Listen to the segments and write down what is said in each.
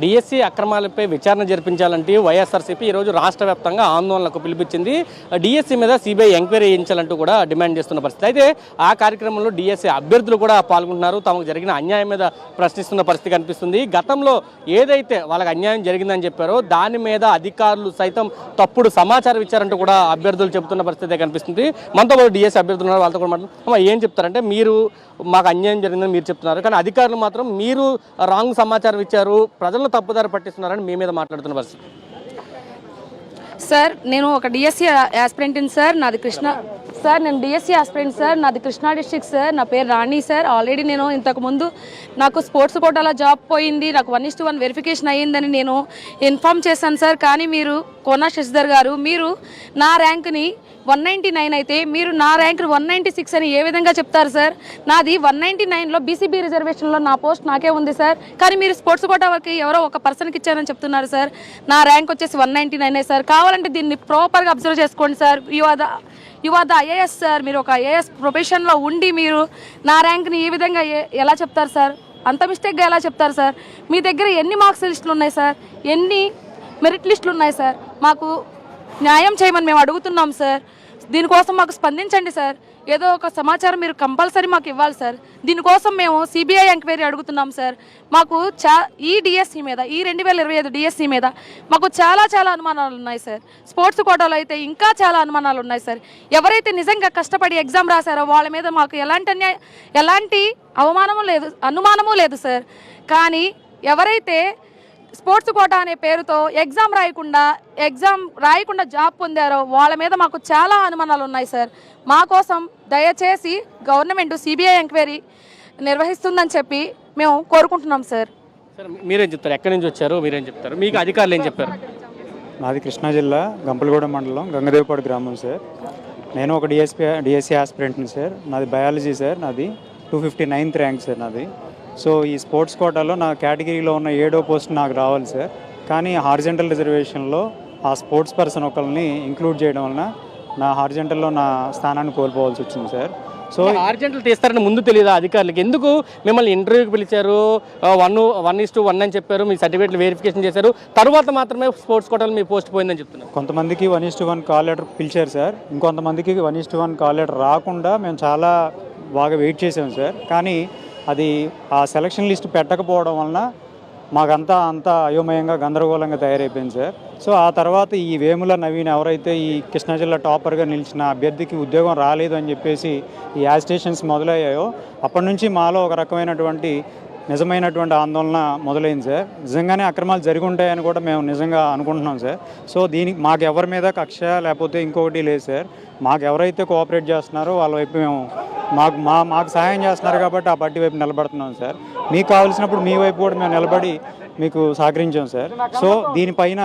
DSC అక్రమాలపై విచారణ జరిపించాలంటే వైఎస్ఆర్సీపీ ఈరోజు రాష్ట్ర వ్యాప్తంగా ఆందోళనకు పిలిపించింది. డిఎస్సి మీద సిబిఐ ఎంక్వైరీ చేయించాలంటూ కూడా డిమాండ్ చేస్తున్న పరిస్థితి. అయితే ఆ కార్యక్రమంలో డిఎస్సి అభ్యర్థులు కూడా పాల్గొంటున్నారు. తమకు జరిగిన అన్యాయం మీద ప్రశ్నిస్తున్న పరిస్థితి కనిపిస్తుంది. గతంలో ఏదైతే వాళ్ళకి అన్యాయం జరిగిందని చెప్పారో దాని మీద అధికారులు సైతం తప్పుడు సమాచారం ఇచ్చారంటూ కూడా అభ్యర్థులు చెబుతున్న పరిస్థితి కనిపిస్తుంది. మనతో పాటు డిఎస్సి అభ్యర్థులు ఉన్నారు, వాళ్ళతో కూడా మాట్లాడుతున్నాం. ఏం చెప్తారంటే, మీరు మాకు అన్యాయం జరిగిందని మీరు చెప్తున్నారు, కానీ అధికారులు మాత్రం మీరు రాంగ్ సమాచారం ఇచ్చారు, ప్రజలను తప్పుదారి పట్టిస్తున్నారని మీ మీద మాట్లాడుతున్న పరిస్థితి. సార్, నేను ఒక డిఎస్సి యాస్పిరెంట్ని సార్. నాది కృష్ణ సార్. నేను డిఎస్సి యాస్పిరెంట్ సార్. నాది కృష్ణా డిస్ట్రిక్ట్ సార్. నా పేరు రాణి సార్. ఆల్రెడీ నేను ఇంతకుముందు నాకు స్పోర్ట్స్ కోటాలో జాబ్ పోయింది, నాకు 1:1 వెరిఫికేషన్ అయ్యిందని నేను ఇన్ఫామ్ చేశాను సార్. కానీ మీరు కోనా శశిధర్ గారు, మీరు నా ర్యాంక్ని 199 అయితే మీరు నా ర్యాంక్ 196 అని ఏ విధంగా చెప్తారు సార్? నాది 199లో బీసీబీ రిజర్వేషన్లో నా పోస్ట్ నాకే ఉంది సార్. కానీ మీరు స్పోర్ట్స్ కోటా వరకు ఎవరో ఒక పర్సన్కి ఇచ్చారని చెప్తున్నారు సార్. నా ర్యాంక్ వచ్చేసి 199 సార్. కావాలంటే దీన్ని ప్రాపర్గా అబ్జర్వ్ చేసుకోండి sir. You are the IAS sir. మీరు ఒక ఐఏఎస్ ప్రొఫెషన్లో ఉండి మీరు నా ర్యాంక్ని ఈ విధంగా ఎలా చెప్తారు సార్? అంత మిస్టేక్గా ఎలా చెప్తారు సార్? మీ దగ్గర ఎన్ని మార్క్స్ లిస్టులు ఉన్నాయి సార్? ఎన్ని మెరిట్ లిస్టులు ఉన్నాయి సార్? మాకు న్యాయం చేయమని మేము అడుగుతున్నాం సార్. దీనికోసం మాకు స్పందించండి సార్. ఏదో ఒక సమాచారం మీరు కంపల్సరీ మాకు ఇవ్వాలి సార్. దీనికోసం మేము సిబిఐ ఎంక్వైరీ అడుగుతున్నాం సార్. మాకు ఈ డిఎస్సి మీద, ఈ 2025 డిఎస్సి మీద మాకు చాలా అనుమానాలు ఉన్నాయి సార్. స్పోర్ట్స్ కోటాలో అయితే ఇంకా చాలా అనుమానాలు ఉన్నాయి సార్. ఎవరైతే నిజంగా కష్టపడి ఎగ్జామ్ రాశారో వాళ్ళ మీద మాకు ఎలాంటి అనుమానము లేదు సార్. కానీ ఎవరైతే స్పోర్ట్స్ కోటా అనే పేరుతో ఎగ్జామ్ రాయకుండా జాబ్ పొందారో వాళ్ళ మీద మాకు చాలా అనుమానాలు ఉన్నాయి సార్. మా కోసం దయచేసి గవర్నమెంట్ సిబిఐ ఎంక్వైరీ నిర్వహిస్తుందని చెప్పి మేము కోరుకుంటున్నాం సార్. సార్, మీరేం చెప్తారు? ఎక్కడి నుంచి వచ్చారు? మీరేం చెప్తారు? మీకు అధికారులు ఏం చెప్పారు? నాది కృష్ణా జిల్లా గంపలగూడెం మండలం గంగదేవపాడు గ్రామం సార్. నేను ఒక డిఎస్సి ఆస్పిరెంట్ని సార్. నాది బయాలజీ సార్. నాది 259th ర్యాంక్ సార్ నాది. సో ఈ స్పోర్ట్స్ కోటాలో నా కేటగిరీలో ఉన్న 7వ పోస్ట్ నాకు రావాలి సార్. కానీ హారిజంటల్ రిజర్వేషన్లో ఆ స్పోర్ట్స్ పర్సన్ ఒకరిని ఇంక్లూడ్ చేయడం వలన నా హారిజంటల్లో నా స్థానాన్ని కోల్పోవాల్సి వచ్చింది సార్. సో హారిజంటల్ తీస్తారని ముందు తెలియదా అధికారులకి? ఎందుకు మిమ్మల్ని ఇంటర్వ్యూకి పిలిచారు? 1:1 అని చెప్పారు, మీ సర్టిఫికేట్లు వెరిఫికేషన్ చేశారు, తర్వాత మాత్రమే స్పోర్ట్స్ కోటాలో మీ పోస్ట్ పోయిందని చెప్తున్నారు. కొంతమందికి 1:1 కాల్ లెటర్ పిలిచారు సార్. ఇంకొంతమందికి 1:1 కాల్ లెటర్ రాకుండా మేము చాలా బాగా వెయిట్ చేసాం సార్. కానీ అది ఆ సెలక్షన్ లిస్ట్ పెట్టకపోవడం వలన మాకంతా అయోమయంగా గందరగోళంగా తయారైపోయింది సార్. సో ఆ తర్వాత ఈ వేముల నవీన్ ఎవరైతే ఈ కృష్ణా జిల్లా టాపర్గా నిలిచిన అభ్యర్థికి ఉద్యోగం రాలేదు అని చెప్పేసి ఈ యాజిటేషన్స్ మొదలయ్యాయో అప్పటి నుంచి మాలో ఒక రకమైనటువంటి నిజమైనటువంటి ఆందోళన మొదలైంది సార్. నిజంగానే అక్రమాలు జరిగి ఉంటాయని కూడా మేము నిజంగా అనుకుంటున్నాం సార్. సో దీనికి మాకు ఎవరి మీద కక్ష లేకపోతే ఇంకొకటి లేదు సార్. మాకు ఎవరైతే కోఆపరేట్ చేస్తున్నారో వాళ్ళ వైపు మేము మాకు సహాయం చేస్తున్నారు కాబట్టి ఆ పార్టీ వైపు నిలబడుతున్నాం సార్. మీకు కావాల్సినప్పుడు మీ వైపు కూడా మేము నిలబడి మీకు సహకరించాం సార్. సో దీనిపైన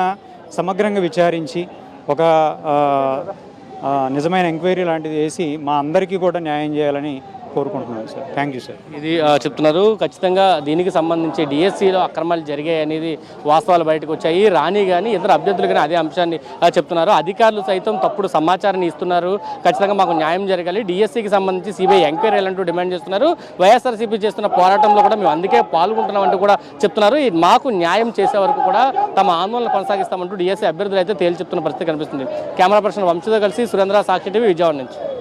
సమగ్రంగా విచారించి ఒక నిజమైన ఎంక్వైరీ లాంటిది వేసి మా అందరికీ కూడా న్యాయం చేయాలని కోరుకుంటున్నాను సార్. Thank you sir. ఇది చెప్తున్నారు. ఖచ్చితంగా దీనికి సంబంధించి డిఎస్సిలో అక్రమాలు జరిగాయి అనేది వాస్తవాలు బయటకు వచ్చాయి. రాణి కానీ ఇతర అభ్యర్థులు కానీ అదే అంశాన్ని చెప్తున్నారు. అధికారులు సైతం తప్పుడు సమాచారాన్ని ఇస్తున్నారు. ఖచ్చితంగా మాకు న్యాయం జరగాలి, డిఎస్సికి సంబంధించి సిబిఐ ఎంక్వైరీ అంటూ డిమాండ్ చేస్తున్నారు. వైఎస్ఆర్సీపీ చేస్తున్న పోరాటంలో కూడా మేము అందుకే పాల్గొంటున్నామంటూ కూడా చెప్తున్నారు. మాకు న్యాయం చేసే వరకు కూడా తమ ఆందోళన కొనసాగిస్తామంటూ డిఎస్సి అభ్యర్థులు అయితే తేల్చి చెప్తున్న పరిస్థితి కనిపిస్తుంది. కెమెరా పర్సన్ వంశీతో కలిసి సురేంద్ర, సాక్షి టీవీ, విజయవాడ నుంచి.